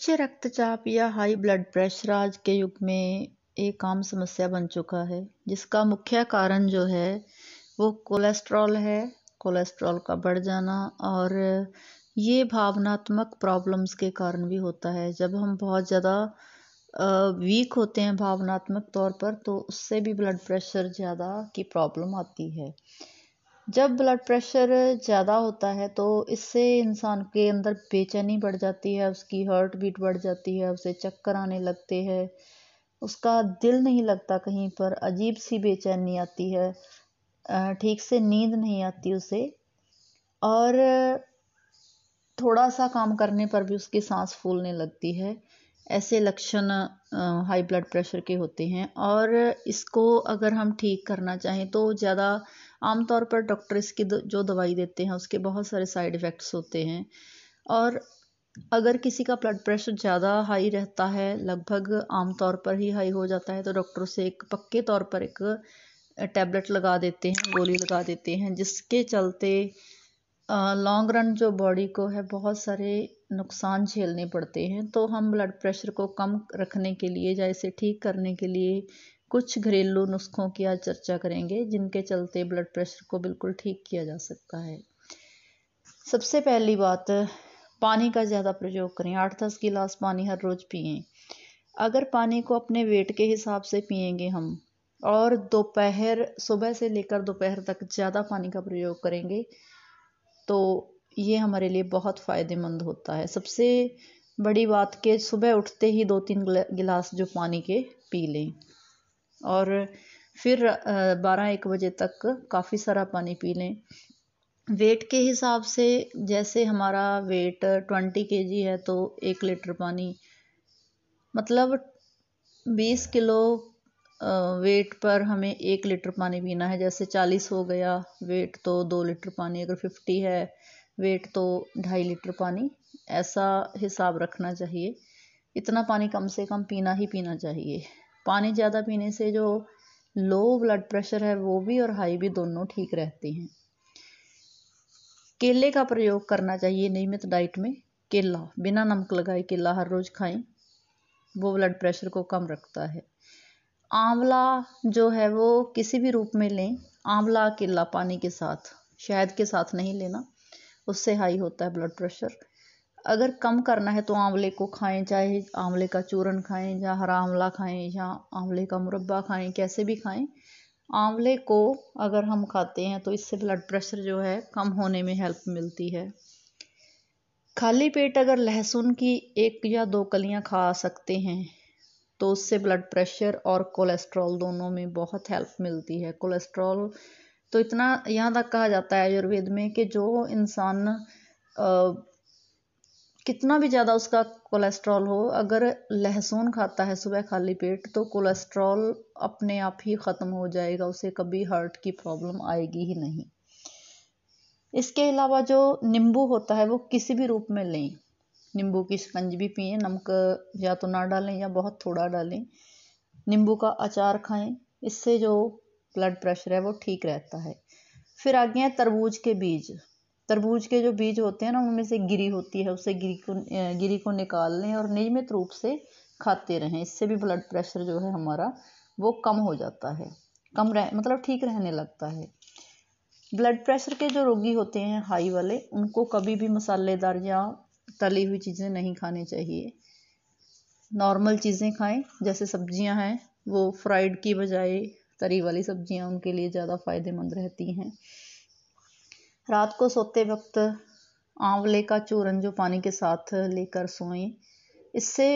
उच्च रक्तचाप या हाई ब्लड प्रेशर आज के युग में एक आम समस्या बन चुका है, जिसका मुख्य कारण जो है वो कोलेस्ट्रॉल है। कोलेस्ट्रॉल का बढ़ जाना, और ये भावनात्मक प्रॉब्लम्स के कारण भी होता है। जब हम बहुत ज़्यादा वीक होते हैं भावनात्मक तौर पर, तो उससे भी ब्लड प्रेशर ज़्यादा की प्रॉब्लम आती है। जब ब्लड प्रेशर ज़्यादा होता है तो इससे इंसान के अंदर बेचैनी बढ़ जाती है, उसकी हार्ट बीट बढ़ जाती है, उसे चक्कर आने लगते हैं, उसका दिल नहीं लगता कहीं पर, अजीब सी बेचैनी आती है, ठीक से नींद नहीं आती उसे, और थोड़ा सा काम करने पर भी उसकी सांस फूलने लगती है। ऐसे लक्षण हाई ब्लड प्रेशर के होते हैं। और इसको अगर हम ठीक करना चाहें तो ज़्यादा आमतौर पर डॉक्टर इसकी जो दवाई देते हैं उसके बहुत सारे साइड इफ़ेक्ट्स होते हैं। और अगर किसी का ब्लड प्रेशर ज़्यादा हाई रहता है, लगभग आमतौर पर ही हाई हो जाता है, तो डॉक्टर से एक पक्के तौर पर एक टैबलेट लगा देते हैं, गोली लगा देते हैं, जिसके चलते लॉन्ग रन जो बॉडी को है बहुत सारे नुकसान झेलने पड़ते हैं। तो हम ब्लड प्रेशर को कम रखने के लिए या इसे ठीक करने के लिए कुछ घरेलू नुस्खों की आज चर्चा करेंगे, जिनके चलते ब्लड प्रेशर को बिल्कुल ठीक किया जा सकता है। सबसे पहली बात, पानी का ज़्यादा प्रयोग करें। 8-10 गिलास पानी हर रोज़ पिएं। अगर पानी को अपने वेट के हिसाब से पिएंगे हम, और सुबह से लेकर दोपहर तक ज़्यादा पानी का प्रयोग करेंगे, तो ये हमारे लिए बहुत फ़ायदेमंद होता है। सबसे बड़ी बात कि सुबह उठते ही 2-3 गिलास जो पानी के पी लें, और फिर 12-1 बजे तक काफ़ी सारा पानी पी लें। वेट के हिसाब से, जैसे हमारा वेट 20 kg है तो 1 लीटर पानी, मतलब 20 किलो वेट पर हमें 1 लीटर पानी पीना है। जैसे 40 हो गया वेट तो 2 लीटर पानी, अगर 50 है वेट तो 2.5 लीटर पानी, ऐसा हिसाब रखना चाहिए। इतना पानी कम से कम पीना ही पीना चाहिए। पानी ज़्यादा पीने से जो लो ब्लड प्रेशर है वो भी और हाई भी दोनों ठीक रहते हैं। केले का प्रयोग करना चाहिए नियमित डाइट में। केला बिना नमक लगाए केला हर रोज़ खाएं, वो ब्लड प्रेशर को कम रखता है। आंवला जो है वो किसी भी रूप में लें, आंवला केला पानी के साथ, शहद के साथ नहीं लेना, उससे हाई होता है ब्लड प्रेशर। अगर कम करना है तो आंवले को खाएं, चाहे आंवले का चूरन खाएं या हरा आंवला खाएं या आंवले का मुरब्बा खाएं, कैसे भी खाएं। आंवले को अगर हम खाते हैं तो इससे ब्लड प्रेशर जो है कम होने में हेल्प मिलती है। खाली पेट अगर लहसुन की 1 या 2 कलियां खा सकते हैं तो उससे ब्लड प्रेशर और कोलेस्ट्रॉल दोनों में बहुत हेल्प मिलती है। कोलेस्ट्रॉल तो इतना यहाँ तक कहा जाता है आयुर्वेद में कि जो इंसान कितना भी ज़्यादा उसका कोलेस्ट्रॉल हो, अगर लहसुन खाता है सुबह खाली पेट, तो कोलेस्ट्रॉल अपने आप ही ख़त्म हो जाएगा, उसे कभी हार्ट की प्रॉब्लम आएगी ही नहीं। इसके अलावा जो नींबू होता है वो किसी भी रूप में लें। नींबू की शिकंजी पिएं, नमक या तो ना डालें या बहुत थोड़ा डालें। नींबू का अचार खाएं, इससे जो ब्लड प्रेशर है वो ठीक रहता है। फिर आगे हैं तरबूज के बीज। तरबूज के जो बीज होते हैं ना, उनमें से गिरी होती है, उससे गिरी को निकाल लें और नियमित रूप से खाते रहें। इससे भी ब्लड प्रेशर जो है हमारा वो कम हो जाता है, मतलब ठीक रहने लगता है। ब्लड प्रेशर के जो रोगी होते हैं हाई वाले, उनको कभी भी मसालेदार या तली हुई चीज़ें नहीं खानी चाहिए। नॉर्मल चीज़ें खाएं, जैसे सब्जियां हैं वो फ्राइड की बजाय तरी वाली सब्जियां उनके लिए ज़्यादा फ़ायदेमंद रहती हैं। रात को सोते वक्त आंवले का चूरन जो पानी के साथ लेकर सोएं, इससे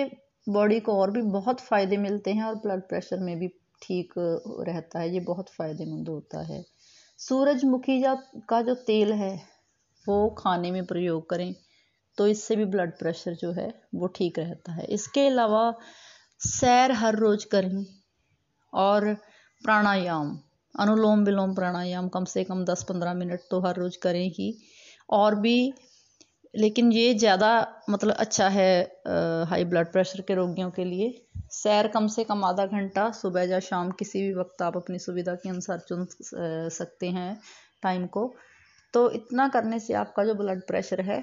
बॉडी को और भी बहुत फ़ायदे मिलते हैं और ब्लड प्रेशर में भी ठीक रहता है, ये बहुत फ़ायदेमंद होता है। सूरजमुखी का जो तेल है वो खाने में प्रयोग करें, तो इससे भी ब्लड प्रेशर जो है वो ठीक रहता है। इसके अलावा सैर हर रोज़ करें, और प्राणायाम, अनुलोम विलोम प्राणायाम कम से कम 10-15 मिनट तो हर रोज़ करें ही। और भी, लेकिन ये ज़्यादा मतलब अच्छा है हाई ब्लड प्रेशर के रोगियों के लिए। सैर कम से कम आधा घंटा सुबह या शाम, किसी भी वक्त आप अपनी सुविधा के अनुसार चुन सकते हैं टाइम को। तो इतना करने से आपका जो ब्लड प्रेशर है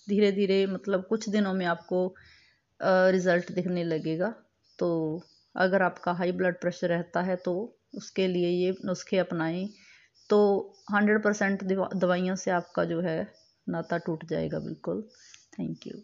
धीरे धीरे, मतलब कुछ दिनों में आपको रिज़ल्ट दिखने लगेगा। तो अगर आपका हाई ब्लड प्रेशर रहता है तो उसके लिए ये नुस्खे अपनाएं तो 100% दवाइयों से आपका जो है नाता टूट जाएगा बिल्कुल। Thank you.